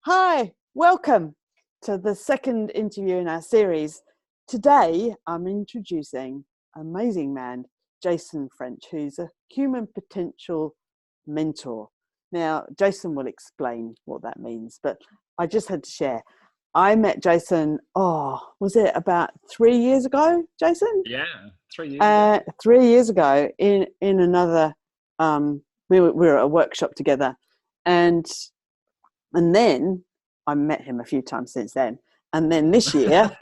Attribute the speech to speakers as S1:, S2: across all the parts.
S1: Hi, welcome to the second interview in our series. Today, I'm introducing an amazing man, Jason French, who's a human potential mentor. Now, Jason will explain what that means, but I just had to share. I met Jason, was it about 3 years ago, Jason?
S2: Yeah, 3 years ago.
S1: 3 years ago in another, we were at a workshop together, and then I met him a few times since then. And then this year,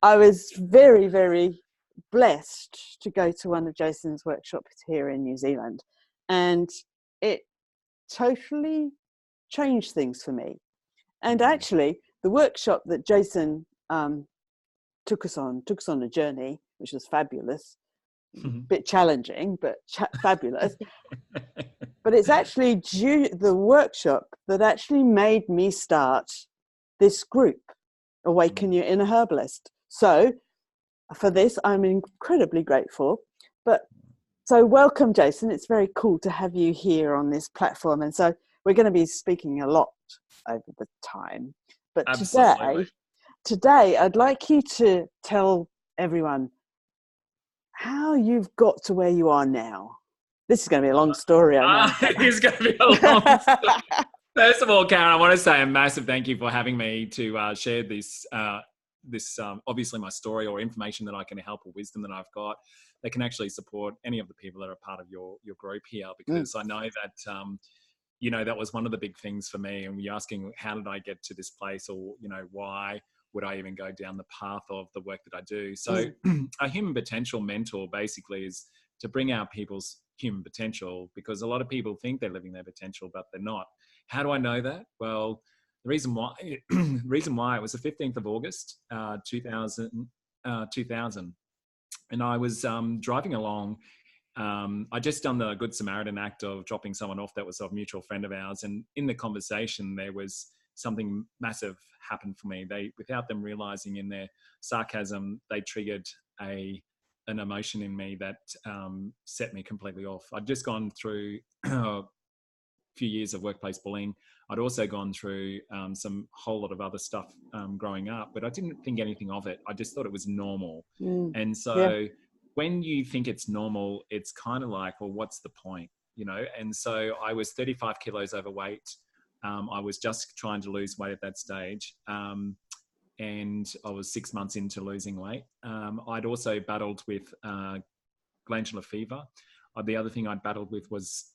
S1: I was very, very blessed to go to one of Jason's workshops here in New Zealand. And it totally changed things for me. And actually, the workshop that Jason took us on a journey, which was fabulous, a bit challenging, but fabulous. But it's actually the workshop that actually made me start this group, Awaken Your Inner Herbalist. So for this, I'm incredibly grateful. But so welcome, Jason. It's very cool to have you here on this platform. And so we're going to be speaking a lot over the time. But today, I'd like you to tell everyone how you've got to where you are now. This is going to be a long story, I know.
S2: It is going to be a long story. First of all, Karen, I want to say a massive thank you for having me to share this, obviously my story or information that I can help or wisdom that I've got that can actually support any of the people that are part of your group here, because I know that, that was one of the big things for me. And you're asking, how did I get to this place, or, why would I even go down the path of the work that I do? So a human potential mentor basically is to bring out people's human potential, because a lot of people think they're living their potential, but they're not. How do I know that? Well, the reason why it was the 15th of August, 2000, and I was driving along. I just done the Good Samaritan act of dropping someone off that was a mutual friend of ours, and in the conversation there was something massive happened for me. They, without them realizing, in their sarcasm, they triggered an emotion in me that set me completely off. I'd just gone through a few years of workplace bullying. I'd also gone through some whole lot of other stuff growing up, but I didn't think anything of it. I just thought it was normal. And so when you think it's normal, it's kind of like, well, what's the point? And so I was 35 kilos overweight. I was just trying to lose weight at that stage. And I was 6 months into losing weight. I'd also battled with glandular fever. The other thing I'd battled with was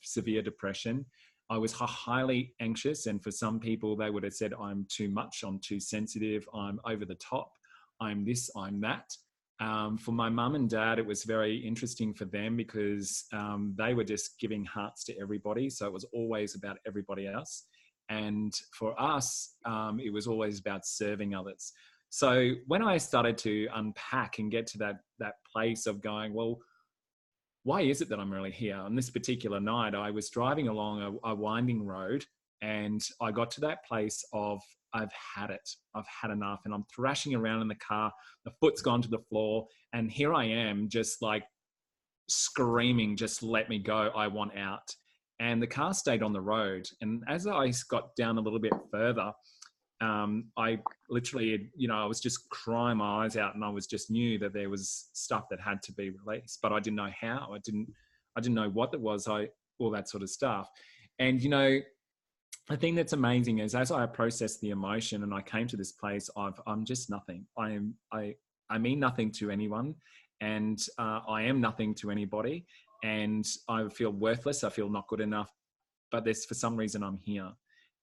S2: severe depression. I was highly anxious, and for some people, they would have said, I'm too much, I'm too sensitive, I'm over the top, I'm this, I'm that. For my mum and dad, it was very interesting for them, because they were just giving hearts to everybody. So it was always about everybody else. And for us, it was always about serving others. So when I started to unpack and get to that place of going, well, why is it that I'm really here? On this particular night, I was driving along a winding road, and I got to that place of, I've had it. I've had enough. And I'm thrashing around in the car. The foot's gone to the floor. And here I am, just like screaming, just let me go. I want out. And the car stayed on the road. And as I got down a little bit further, I literally, I was just crying my eyes out, and I was just knew that there was stuff that had to be released, but I didn't know how. I didn't know what it was. All that sort of stuff. And, the thing that's amazing is, as I processed the emotion and I came to this place of, I'm just nothing. I mean nothing to anyone, and I am nothing to anybody. And I feel worthless. I feel not good enough, but for some reason I'm here.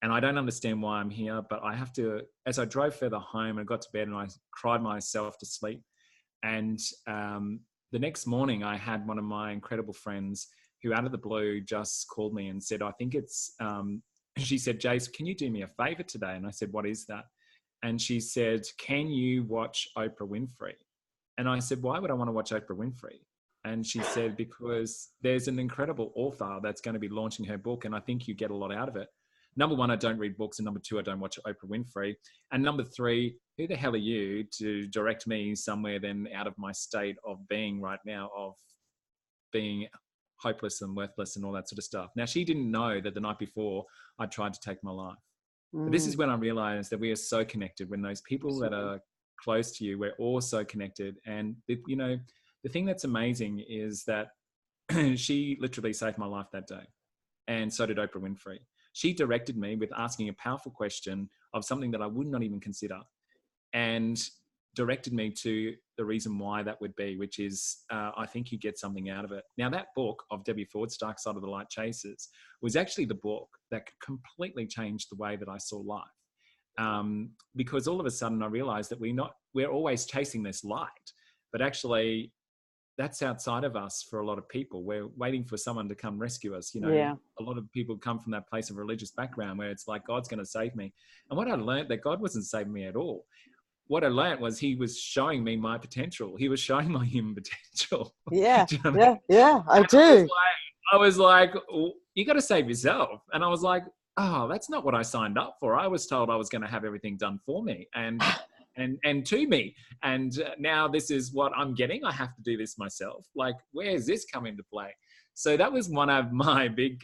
S2: And I don't understand why I'm here, but I have to, as I drove further home and got to bed, and I cried myself to sleep. And the next morning I had one of my incredible friends who out of the blue just called me and said, I think it's, she said, Jace, can you do me a favor today? And I said, what is that? And she said, can you watch Oprah Winfrey? And I said, why would I want to watch Oprah Winfrey? And she said, because there's an incredible author that's going to be launching her book, and I think you get a lot out of it. Number one, I don't read books. And number two, I don't watch Oprah Winfrey. And number three, who the hell are you to direct me somewhere then out of my state of being right now, of being hopeless and worthless and all that sort of stuff. Now, she didn't know that the night before I tried to take my life. But this is when I realized that we are so connected. When those people that are close to you, we're all so connected. And, you know, the thing that's amazing is that she literally saved my life that day. And so did Oprah Winfrey. She directed me with asking a powerful question of something that I would not even consider, and directed me to the reason why that would be, which is, I think you get something out of it. Now, that book of Debbie Ford's Dark Side of the Light Chasers was actually the book that completely changed the way that I saw life. Because all of a sudden I realized that we're always chasing this light, but actually that's outside of us for a lot of people. We're waiting for someone to come rescue us. You know, a lot of people come from that place of religious background where it's like, God's going to save me. And what I learned, that God wasn't saving me at all. What I learned was he was showing me my potential. He was showing my human potential.
S1: Yeah.
S2: Do you know what I mean?
S1: Yeah, I do.
S2: I was like, oh, you got to save yourself. And I was like, oh, that's not what I signed up for. I was told I was going to have everything done for me and to me. And now this is what I'm getting. I have to do this myself. Like, where's this come into play? So that was one of my big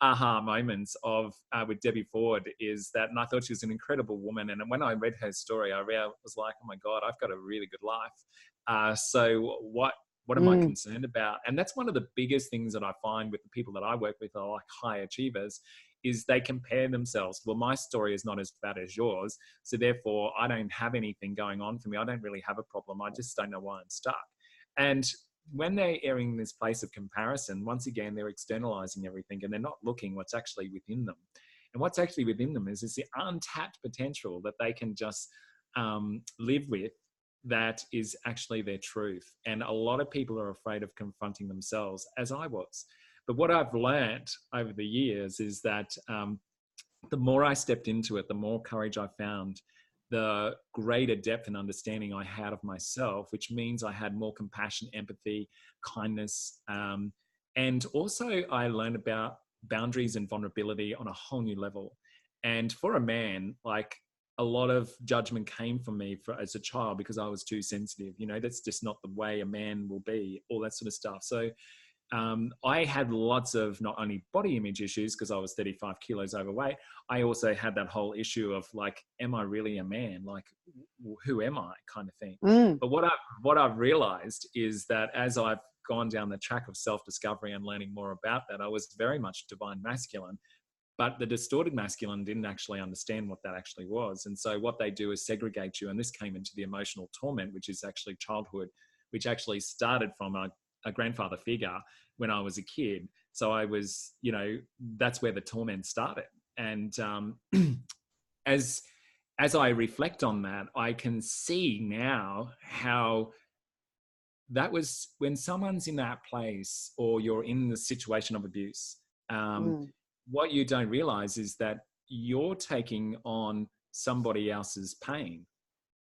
S2: aha moments of with Debbie Ford, is that, and I thought she was an incredible woman. And when I read her story, I was like, oh my God, I've got a really good life. So what am I concerned about? And that's one of the biggest things that I find with the people that I work with are like high achievers, is they compare themselves. Well, my story is not as bad as yours, so therefore I don't have anything going on for me. I don't really have a problem. I just don't know why I'm stuck. And when they're airing this place of comparison, once again, they're externalizing everything and they're not looking what's actually within them. And what's actually within them is the untapped potential that they can just live with, that is actually their truth. And a lot of people are afraid of confronting themselves, as I was. But what I've learned over the years is that the more I stepped into it, the more courage I found, the greater depth and understanding I had of myself, which means I had more compassion, empathy, kindness. And also I learned about boundaries and vulnerability on a whole new level. And for a man, like, a lot of judgment came from me as a child because I was too sensitive. You know, that's just not the way a man will be, all that sort of stuff. So I had lots of not only body image issues because I was 35 kilos overweight. I also had that whole issue of like, am I really a man? Like, who am I, kind of thing. But what I've realized is that as I've gone down the track of self-discovery and learning more about that, I was very much divine masculine. But the distorted masculine didn't actually understand what that actually was. And so what they do is segregate you. And this came into the emotional torment, which is actually childhood, which actually started from a grandfather figure when I was a kid. So I was, you know, that's where the torment started. And as I reflect on that, I can see now how that was when someone's in that place, or you're in the situation of abuse. What you don't realize is that you're taking on somebody else's pain,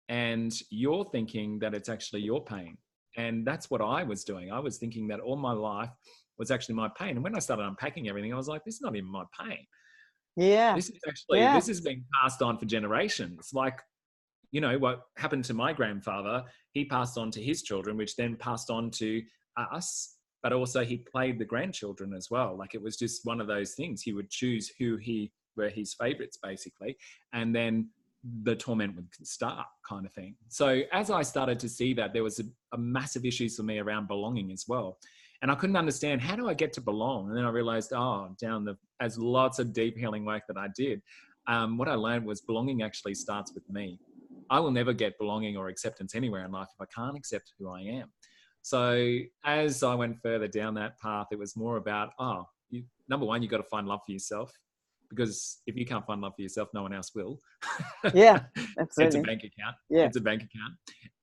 S2: and you're thinking that it's actually your pain. And that's what I was doing. I was thinking that all my life was actually my pain. And when I started unpacking everything, I was like, this is not even my pain.
S1: Yeah.
S2: This is actually, this has been passed on for generations. Like, you know, what happened to my grandfather, he passed on to his children, which then passed on to us. But also he played the grandchildren as well. Like, it was just one of those things. He would choose who were his favorites, basically. And then the torment would start, kind of thing. So as I started to see that, there was a massive issues for me around belonging as well. And I couldn't understand, how do I get to belong? And then I realized, as lots of deep healing work that I did, what I learned was belonging actually starts with me. I will never get belonging or acceptance anywhere in life if I can't accept who I am. So as I went further down that path, it was more about, number one, you've got to find love for yourself. Because if you can't find love for yourself, no one else will.
S1: Yeah, absolutely.
S2: It's a bank account.
S1: Yeah.
S2: It's a bank account.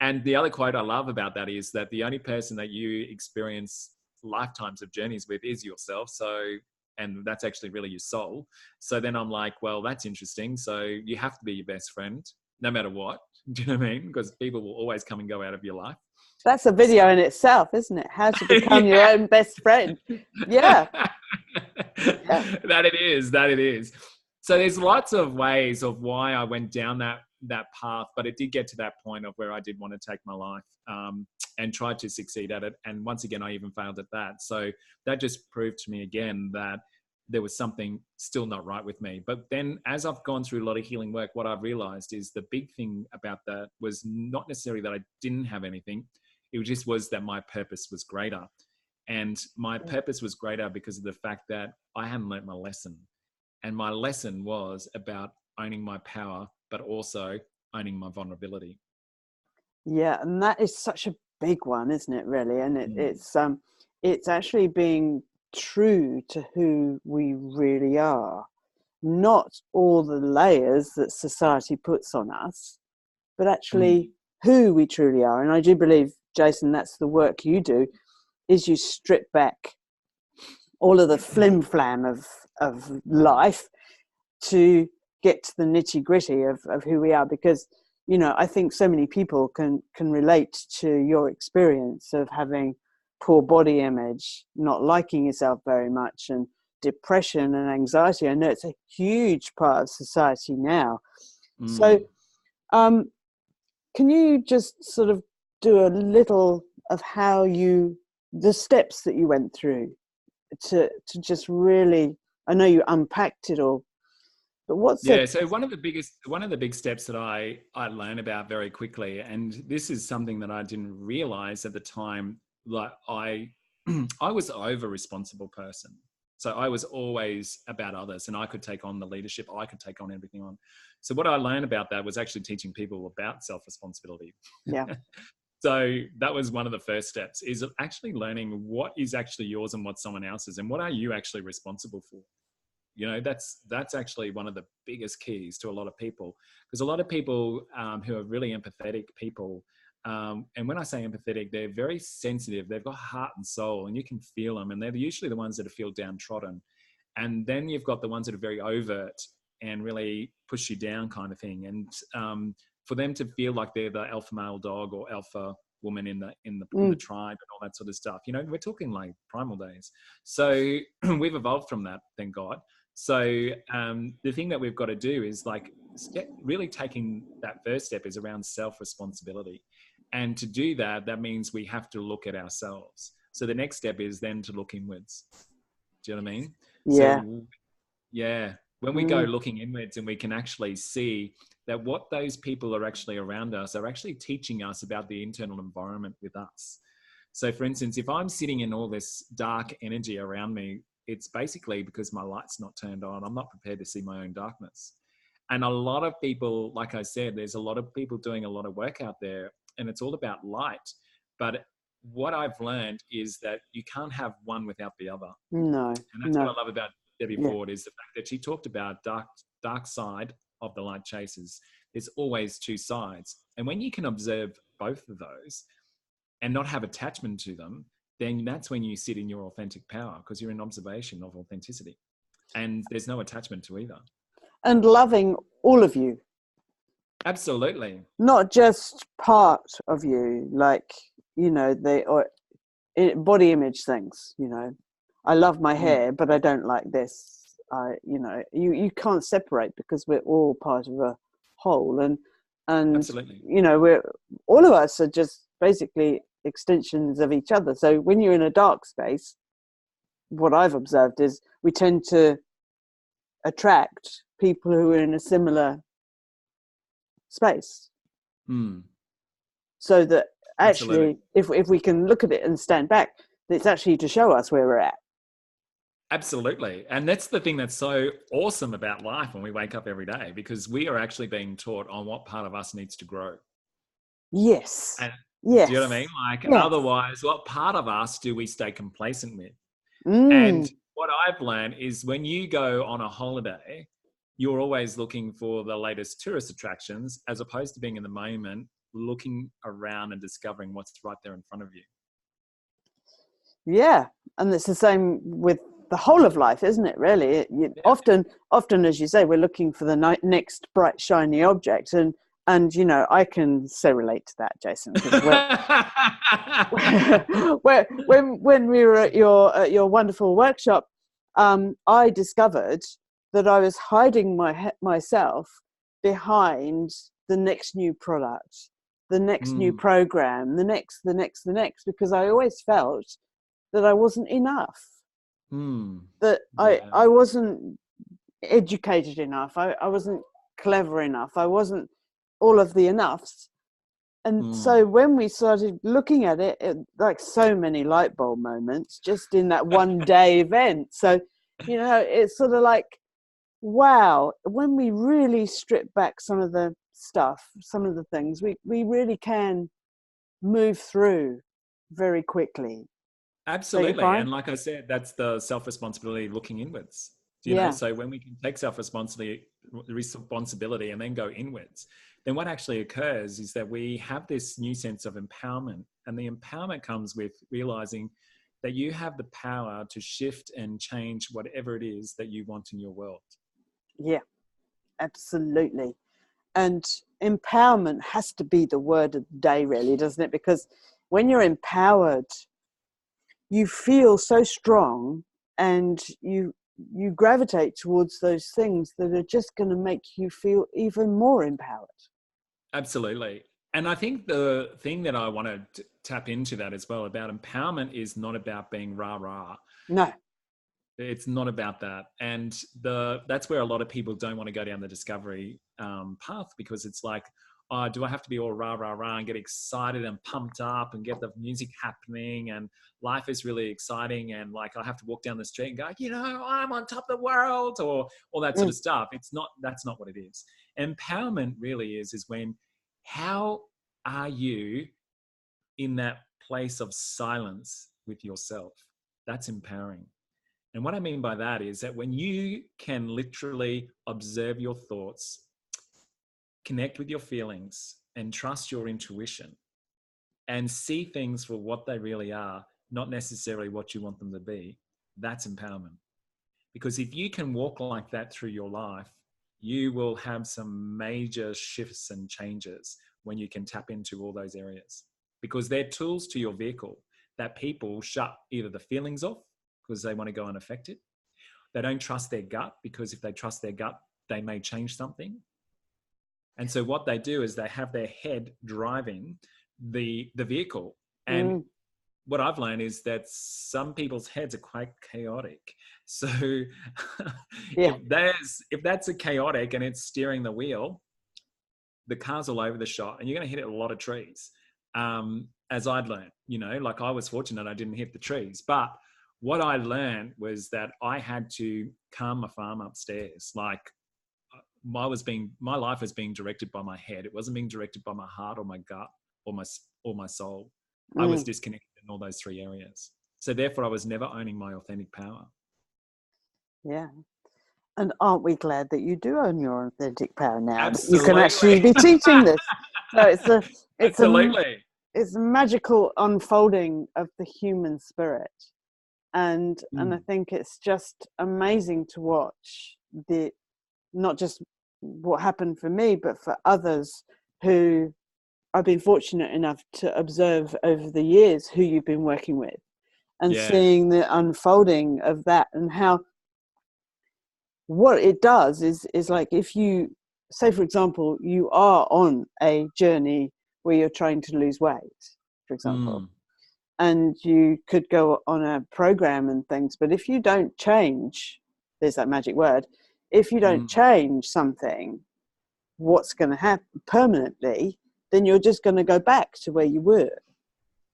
S2: And the other quote I love about that is that the only person that you experience lifetimes of journeys with is yourself. So, and that's actually really your soul. So then I'm like, well, that's interesting. So you have to be your best friend, no matter what. Do you know what I mean? Because people will always come and go out of your life.
S1: That's a video in itself, isn't it? How to become your own best friend. Yeah.
S2: That it is. So there's lots of ways of why I went down that that path, but it did get to that point of where I did want to take my life, and tried to succeed at it. And once again, I even failed at that. So that just proved to me again that there was something still not right with me. But then as I've gone through a lot of healing work, what I've realized is the big thing about that was not necessarily that I didn't have anything. It just was that my purpose was greater. And my purpose was greater because of the fact that I hadn't learnt my lesson. And my lesson was about owning my power, but also owning my vulnerability.
S1: Yeah, and that is such a big one, isn't it, really? And it's actually being true to who we really are, not all the layers that society puts on us, but actually who we truly are. And I do believe, Jason, that's the work you do, is you strip back all of the flim flam of life to get to the nitty gritty of who we are. Because, you know, I think so many people can relate to your experience of having poor body image, not liking yourself very much, and depression and anxiety. I know it's a huge part of society now. So can you just sort of do a little of how the steps that you went through to just really, I know you unpacked it all, but what's
S2: so one of the big steps that I learned about very quickly, and this is something that I didn't realize at the time, like I was an over responsible person. So I was always about others, and I could take on the leadership. I could take on everything on. So what I learned about that was actually teaching people about self-responsibility.
S1: Yeah.
S2: So that was one of the first steps, is actually learning what is actually yours and what's someone else's, and what are you actually responsible for. You know, that's actually one of the biggest keys to a lot of people, because a lot of people who are really empathetic people, and when I say empathetic, they're very sensitive. They've got heart and soul, and you can feel them. And they're usually the ones that feel downtrodden. And then you've got the ones that are very overt and really push you down, kind of thing. And for them to feel like they're the alpha male dog or alpha woman in the tribe and all that sort of stuff. You know, we're talking like primal days. So we've evolved from that, thank God. So the thing that we've got to do is like really taking that first step is around self-responsibility. And to do that, that means we have to look at ourselves. So the next step is then to look inwards. Do you know what I mean?
S1: Yeah.
S2: So, yeah. When we go looking inwards and we can actually see that what those people are actually around us are actually teaching us about the internal environment with us. So for instance, if I'm sitting in all this dark energy around me, it's basically because my light's not turned on. I'm not prepared to see my own darkness. And a lot of people, like I said, there's a lot of people doing a lot of work out there, and it's all about light. But what I've learned is that you can't have one without the other.
S1: No.
S2: And that's what I love about Debbie Ford, is the fact that she talked about dark side of the light chasers. There's always two sides. And when you can observe both of those and not have attachment to them, then that's when you sit in your authentic power, because you're in observation of authenticity. And there's no attachment to either. And
S1: loving all of you.
S2: Absolutely.
S1: Not just part of you, like, you know, body image things, you know. I love my hair, but I don't like this. You know, you can't separate, because we're all part of a whole. And
S2: absolutely,
S1: you know, all of us are just basically extensions of each other. So when you're in a dark space, what I've observed is we tend to attract people who are in a similar space. So that actually, if we can look at it and stand back, it's actually to show us where we're at.
S2: Absolutely. And that's the thing that's so awesome about life when we wake up every day, because we are actually being taught on what part of us needs to grow.
S1: Yes.
S2: And
S1: yes.
S2: Do you know what I mean? Like,
S1: yes.
S2: Otherwise, what part of us do we stay complacent with? And what I've learned is when you go on a holiday, you're always looking for the latest tourist attractions, as opposed to being in the moment, looking around and discovering what's right there in front of you.
S1: Yeah. And it's the same with the whole of life, isn't it, really? Often, as you say, we're looking for the next bright, shiny object. And you know, I can so relate to that, Jason. When we were at your wonderful workshop, I discovered that I was hiding myself behind the next new product, the next new program, the next, because I always felt that I wasn't enough, that I wasn't educated enough, I wasn't clever enough, I wasn't all of the enoughs. And so when we started looking at it, like so many light bulb moments just in that one day event. So, you know, it's sort of like, wow, when we really strip back some of the stuff, some of the things, we really can move through very quickly.
S2: Absolutely. And like I said, that's the self-responsibility, looking inwards, you know? So when we can take responsibility and then go inwards, then what actually occurs is that we have this new sense of empowerment. And the empowerment comes with realizing that you have the power to shift and change whatever it is that you want in your world.
S1: Yeah, absolutely. And empowerment has to be the word of the day, really, doesn't it? Because when you're empowered, you feel so strong, and you gravitate towards those things that are just going to make you feel even more empowered.
S2: Absolutely. And I think the thing that I want to tap into that as well about empowerment is not about being rah-rah.
S1: No.
S2: It's not about that. And that's where a lot of people don't want to go down the discovery path, because it's like, oh, do I have to be all rah, rah, rah and get excited and pumped up and get the music happening and life is really exciting and like I have to walk down the street and go, you know, I'm on top of the world, or all that sort of stuff. That's not what it is. Empowerment really is when, how are you in that place of silence with yourself? That's empowering. And what I mean by that is that when you can literally observe your thoughts, connect with your feelings, and trust your intuition, and see things for what they really are, not necessarily what you want them to be, that's empowerment. Because if you can walk like that through your life, you will have some major shifts and changes when you can tap into all those areas. Because they're tools to your vehicle that people shut either the feelings off because they want to go unaffected. They don't trust their gut, because if they trust their gut, they may change something. And so what they do is they have their head driving the vehicle. And what I've learned is that some people's heads are quite chaotic. So if that's a chaotic and it's steering the wheel, the car's all over the shop and you're going to hit a lot of trees. As I'd learned, you know, like I was fortunate I didn't hit the trees, but what I learned was that I had to calm my farm upstairs. Like my life was being directed by my head. It wasn't being directed by my heart or my gut or my soul. I was disconnected in all those three areas. So therefore I was never owning my authentic power.
S1: Yeah. And aren't we glad that you do own your authentic power now?
S2: Absolutely.
S1: That you can actually be teaching this. So
S2: Absolutely.
S1: It's a magical unfolding of the human spirit. And I think it's just amazing to watch not just what happened for me, but for others who I've been fortunate enough to observe over the years who you've been working with, and seeing the unfolding of that, and how what it does is like, if you say, for example, you are on a journey where you're trying to lose weight, for example, and you could go on a program and things, but if you don't change, there's that magic word, if you don't change something, what's going to happen permanently, then you're just going to go back to where you were.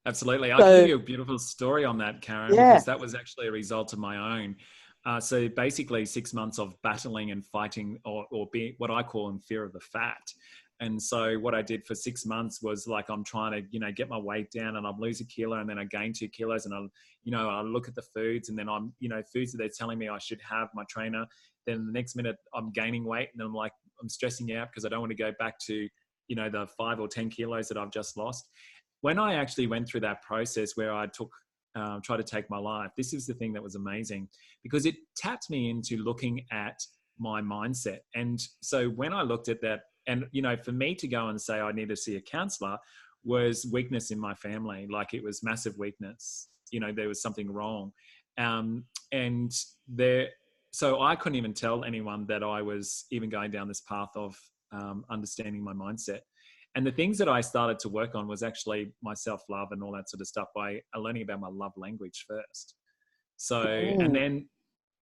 S2: Absolutely. I'll give you a beautiful story on that, Karen, because that was actually a result of my own. So basically 6 months of battling and fighting, or being what I call in fear of the fat. And so what I did for 6 months was like, I'm trying to, you know, get my weight down, and I'm losing a kilo, and then I gain 2 kilos, and I look at the foods, and then I'm, you know, foods that they're telling me I should have, my trainer. Then the next minute I'm gaining weight, and I'm like, I'm stressing out because I don't want to go back to, you know, the 5 or 10 kilos that I've just lost. When I actually went through that process where I tried to take my life, this is the thing that was amazing, because it tapped me into looking at my mindset. And so when I looked at that, and, you know, for me to go and say I need to see a counselor was weakness in my family. Like, it was massive weakness. You know, there was something wrong. So I couldn't even tell anyone that I was even going down this path of understanding my mindset. And the things that I started to work on was actually my self-love and all that sort of stuff by learning about my love language first. So, and then,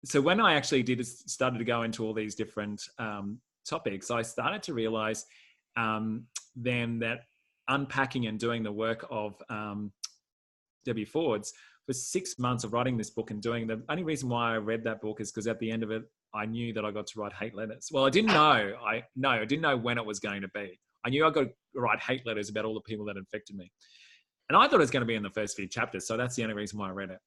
S2: so when I actually started to go into all these different topics, I started to realize then that unpacking and doing the work of Debbie Ford's for 6 months of writing this book and doing the only reason why I read that book is because at the end of it, I knew that I got to write hate letters. Well, I didn't know. I didn't know when it was going to be. I knew I got to write hate letters about all the people that infected me. And I thought it was going to be in the first few chapters. So that's the only reason why I read it.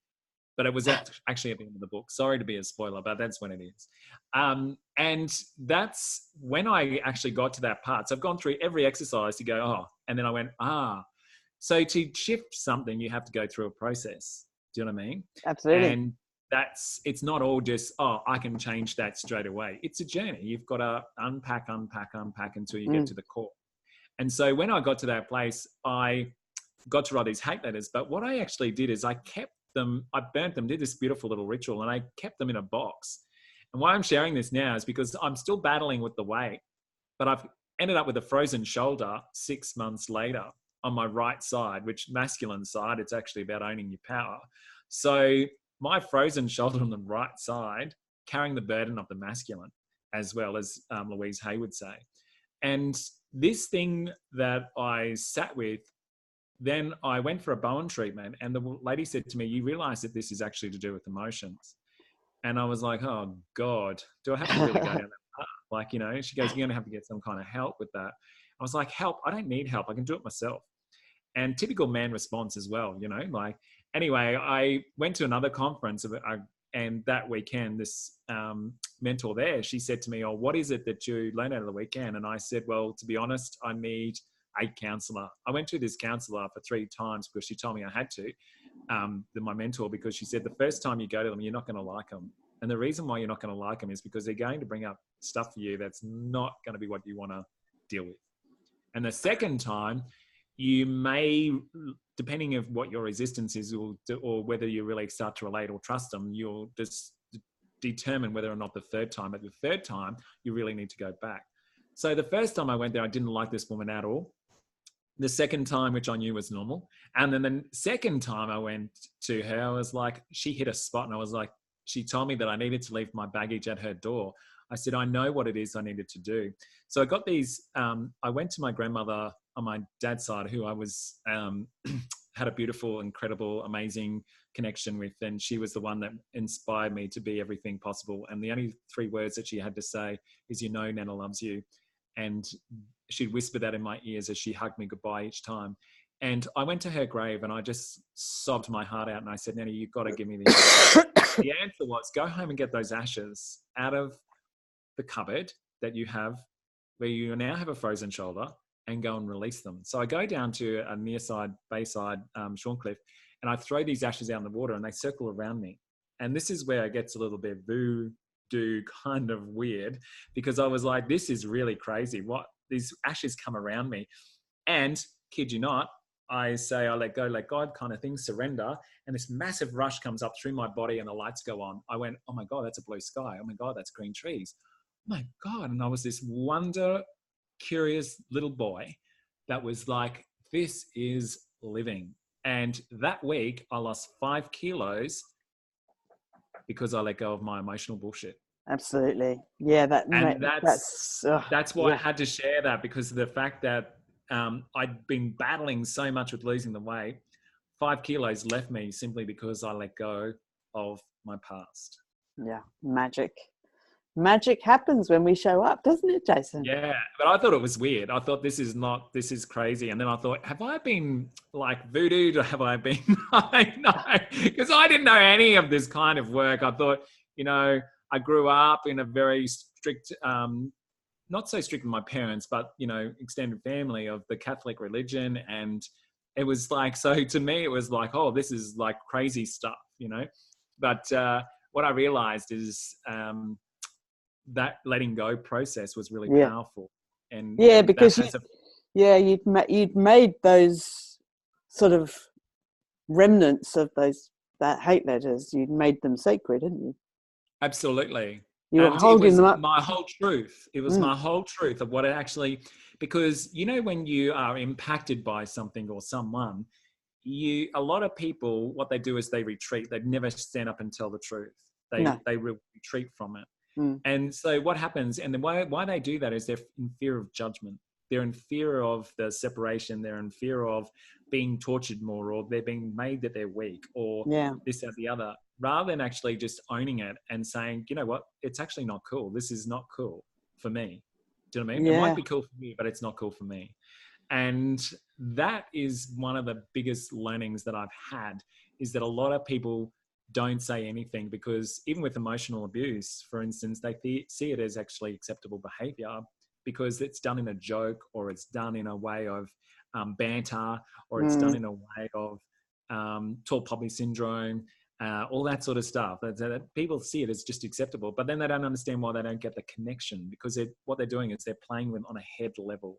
S2: But it was actually at the end of the book. Sorry to be a spoiler, but that's when it is. And that's when I actually got to that part. So I've gone through every exercise to go, oh, and then I went, So to shift something, you have to go through a process. Do you know what I mean?
S1: Absolutely.
S2: And it's not all just, I can change that straight away. It's a journey. You've got to unpack until you get to the core. And so when I got to that place, I got to write these hate letters. But what I actually did is I kept them, I burnt them, did this beautiful little ritual, and I kept them in a box. And why I'm sharing this now is because I'm still battling with the weight, but I've ended up with a frozen shoulder 6 months later on my right side, which masculine side, it's actually about owning your power. So my frozen shoulder on the right side, carrying the burden of the masculine, as well as Louise Hay would say. And this thing that I sat with, then I went for a Bowen treatment, and the lady said to me, you realize that this is actually to do with emotions. And I was like, oh God, do I have to really go down that path? Like, you know, she goes, you're going to have to get some kind of help with that. I was like, help? I don't need help. I can do it myself. And typical man response as well, you know, like, anyway, I went to another conference and that weekend, this mentor there, she said to me, oh, what is it that you learned out of the weekend? And I said, well, to be honest, I need a counselor. I went to this counselor for 3 times because she told me I had to, my mentor, because she said, the first time you go to them, you're not going to like them. And the reason why you're not going to like them is because they're going to bring up stuff for you that's not going to be what you want to deal with. And the second time, you may, depending on what your resistance is or whether you really start to relate or trust them, you'll just determine whether or not the third time. At the third time, you really need to go back. So the first time I went there, I didn't like this woman at all. The second time, which I knew was normal. And then the second time I went to her, I was like, she hit a spot, and I was like, she told me that I needed to leave my baggage at her door. I said, I know what it is I needed to do. So I got these, I went to my grandmother on my dad's side, who I was, had a beautiful, incredible, amazing connection with. And she was the one that inspired me to be everything possible. And the only 3 words that she had to say is, you know, Nana loves you. And she'd whisper that in my ears as she hugged me goodbye each time. And I went to her grave and I just sobbed my heart out. And I said, Nana, you've got to give me the answer. The answer was, go home and get those ashes out of the cupboard that you have, where you now have a frozen shoulder, and go and release them. So I go down to a bayside Shorncliffe, and I throw these ashes out in the water and they circle around me. And this is where it gets a little bit voodoo kind of weird, because I was like, this is really crazy. What? These ashes come around me. And kid you not, I say, I let go, let God kind of thing, surrender. And this massive rush comes up through my body and the lights go on. I went, oh my God, that's a blue sky. Oh my God, that's green trees. Oh my God. And I was this curious little boy that was like, this is living. And that week I lost 5 kilos because I let go of my emotional bullshit.
S1: Absolutely. Yeah.
S2: That's why I had to share that, because of the fact that I'd been battling so much with losing the weight. 5 kilos left me simply because I let go of my past.
S1: Yeah. Magic happens when we show up, doesn't it, Jason?
S2: Yeah, but I thought it was weird. I thought this is crazy. And then I thought, have I been like voodooed, or have I been, because I didn't know any of this kind of work. I thought, you know, I grew up in a very strict, not so strict with my parents, but, you know, extended family of the Catholic religion. And it was like, so to me, it was like, oh, this is like crazy stuff, you know. But what I realized is, that letting go process was really powerful. And
S1: because you'd made those sort of remnants of that hate letters. You'd made them sacred, hadn't you?
S2: Absolutely.
S1: You were
S2: And it
S1: holding
S2: was
S1: them up.
S2: my whole truth. It was
S1: Mm.
S2: my whole truth of what it actually, because, you know, when you are impacted by something or someone, a lot of people, what they do is they retreat. They never stand up and tell the truth.
S1: No.
S2: They retreat from it.
S1: Mm.
S2: And so what happens, and the why they do that is they're in fear of judgment. They're in fear of the separation. They're in fear of being tortured more, or they're being made that they're weak, or
S1: Yeah.
S2: this, that, the other, rather than actually just owning it and saying, you know what, it's actually not cool. This is not cool for me. Do you know what I mean? It might
S1: Yeah.
S2: be cool for you, but it's not cool for me. And that is one of the biggest learnings that I've had, is that a lot of people don't say anything, because even with emotional abuse, for instance, they see it as actually acceptable behavior because it's done in a joke, or it's done in a way of banter, or it's done
S1: Mm.
S2: in a way of tall poppy syndrome, all that sort of stuff. That people see it as just acceptable, but then they don't understand why they don't get the connection, because what they're doing is they're playing with on a head level.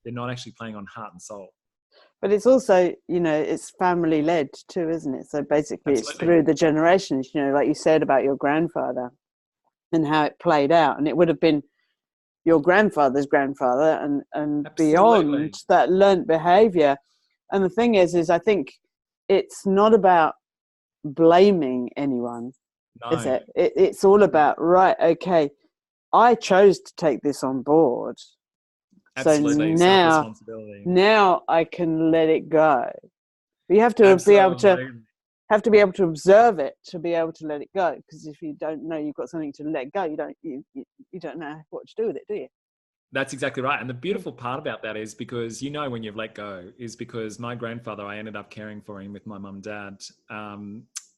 S2: They're not actually playing on heart and soul.
S1: But it's also, you know, it's family led too, isn't it? So basically it's
S2: Absolutely.
S1: through the generations, you know, like you said about your grandfather and how it played out. And it would have been your grandfather's grandfather and
S2: Absolutely.
S1: beyond that learnt behavior. And the thing is I think it's not about blaming anyone, is
S2: No.
S1: it? It's all about, right, okay, I chose to take this on board.
S2: Absolutely.
S1: So
S2: Self-responsibility.
S1: now I can let it go. You have to be able to observe it to be able to let it go. Because if you don't know you've got something to let go, you don't know what to do with it, do you?
S2: That's exactly right. And the beautiful part about that is, because you know when you've let go, is because my grandfather, I ended up caring for him with my mum and dad.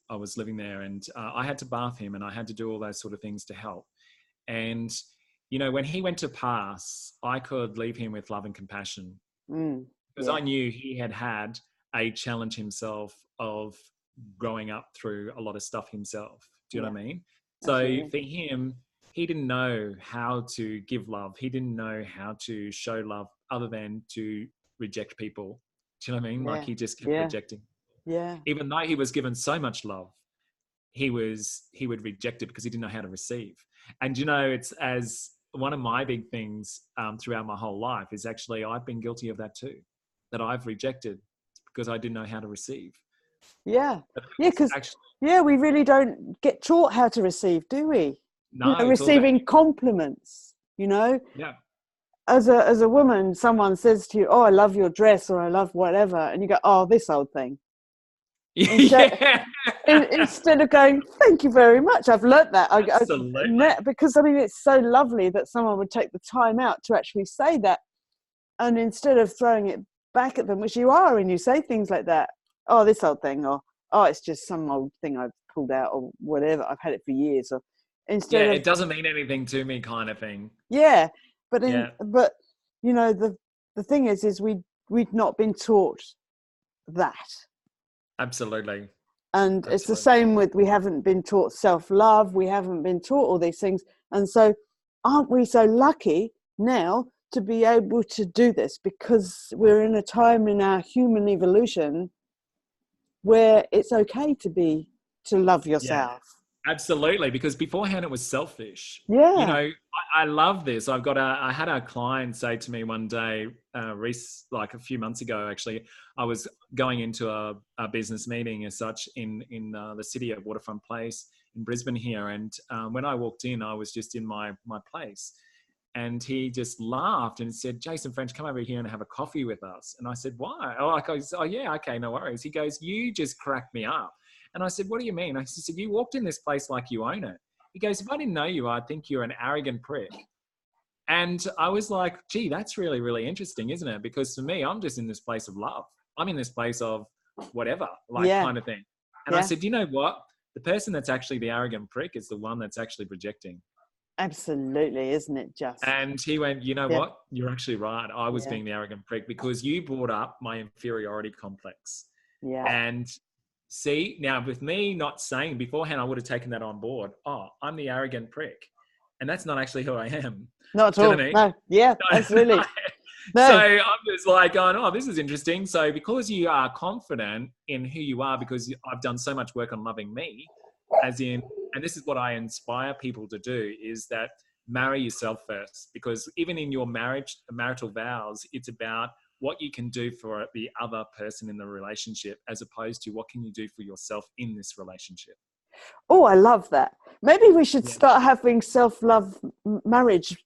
S2: I was living there, and I had to bath him, and I had to do all those sort of things to help. And, you know, when he went to pass, I could leave him with love and compassion, because
S1: Yeah.
S2: I knew he had a challenge himself of growing up through a lot of stuff himself. Do you know what I mean?
S1: Absolutely.
S2: So for him, he didn't know how to give love. He didn't know how to show love other than to reject people. Do you know what I mean? Like,
S1: Yeah.
S2: he just kept
S1: Yeah.
S2: rejecting.
S1: Yeah.
S2: Even though he was given so much love, he would reject it because he didn't know how to receive. And, you know, it's as one of my big things throughout my whole life is actually, I've been guilty of that too, that I've rejected because I didn't know how to receive.
S1: Yeah.
S2: But
S1: Yeah. Because we really don't get taught how to receive, do we?
S2: no, it's all about,
S1: receiving compliments, you know.
S2: yeah.
S1: As a woman, someone says to you, "Oh, I love your dress," or "I love whatever," and you go, "Oh, this old thing."
S2: Yeah.
S1: Instead of going, "Thank you very much, I've learnt that."
S2: Absolutely.
S1: Because I mean, it's so lovely that someone would take the time out to actually say that, and instead of throwing it back at them, which you are, and you say things like that, "Oh, this old thing," or "Oh, it's just some old thing I've pulled out," or whatever, "I've had it for years," or
S2: Yeah,
S1: instead of
S2: it doesn't mean anything to me, kind of thing.
S1: yeah, but
S2: Yeah,
S1: you know, the thing is we've not been taught that.
S2: absolutely.
S1: And it's the
S2: Absolutely.
S1: same with, we haven't been taught self-love, we haven't been taught all these things. And so aren't we so lucky now to be able to do this, because we're in a time in our human evolution where it's okay to love
S2: Yeah,
S1: yourself.
S2: absolutely. Because beforehand it was selfish. You
S1: Yeah.
S2: know, I love this. I had a client say to me one day, like a few months ago, actually, I was going into a business meeting as such in the city of Waterfront Place in Brisbane here. And when I walked in, I was just in my place. And he just laughed and said, "Jason French, come over here and have a coffee with us." And I said, "Why?" Oh, yeah, okay, no worries. He goes, "You just cracked me up." And I said, "What do you mean?" He said, "You walked in this place like you own it." He goes, "If I didn't know you, I'd think you're an arrogant prick." And I was like, gee, that's really, really interesting, isn't it? Because for me, I'm just in this place of love. I'm in this place of whatever, like,
S1: Yeah.
S2: kind of thing. And I
S1: Yeah.
S2: said, you know what? The person that's actually the arrogant prick is the one that's actually projecting.
S1: Absolutely, isn't it just?
S2: And he went, you know
S1: Yeah.
S2: what? You're actually right. I was
S1: Yeah.
S2: being the arrogant prick because you brought up my inferiority complex.
S1: Yeah.
S2: And see, now with me not saying beforehand, I would have taken that on board. Oh, I'm the arrogant prick. And that's not actually who I am.
S1: Not at
S2: Do you know
S1: all.
S2: what I mean?
S1: No. Yeah, absolutely.
S2: So
S1: No.
S2: I'm just like going, oh, this is interesting. So because you are confident in who you are, because I've done so much work on loving me, as in And this is what I inspire people to do, is that marry yourself first, because even in your marital vows, it's about what you can do for the other person in the relationship, as opposed to what can you do for yourself in this relationship.
S1: Oh, I love that. Maybe we should
S2: Yeah.
S1: start having self-love marriage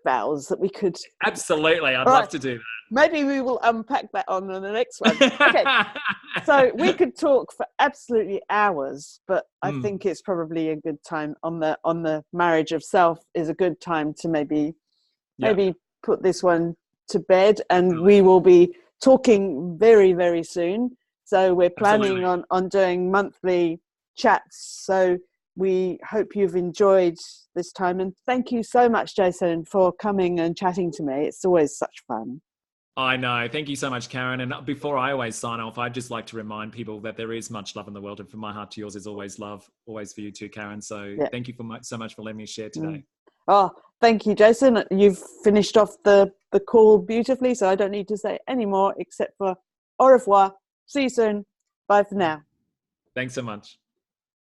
S1: vows that we could.
S2: Absolutely. I'd
S1: All
S2: love
S1: right.
S2: to do
S1: Maybe we will unpack that on the next one. Okay.
S2: that.
S1: So we could talk for absolutely hours, but I
S2: Mm,
S1: think it's probably a good time on the marriage of self is a good time to maybe
S2: yeah,
S1: put this one to bed, and
S2: definitely.
S1: we will be talking very, very soon. So we're planning
S2: Absolutely.
S1: on doing monthly chats. So we hope you've enjoyed this time, and thank you so much, Jason, for coming and chatting to me. It's always such fun.
S2: I know. Thank you so much, Karen. And before I always sign off, I'd just like to remind people that there is much love in the world. And from my heart to yours is always love, always for you too, Karen. So
S1: Yeah.
S2: thank you so much for letting me share
S1: Mm.
S2: today.
S1: Oh, thank you, Jason. You've finished off the call beautifully, so I don't need to say any more except for au revoir. See you soon. Bye for now.
S2: Thanks so much.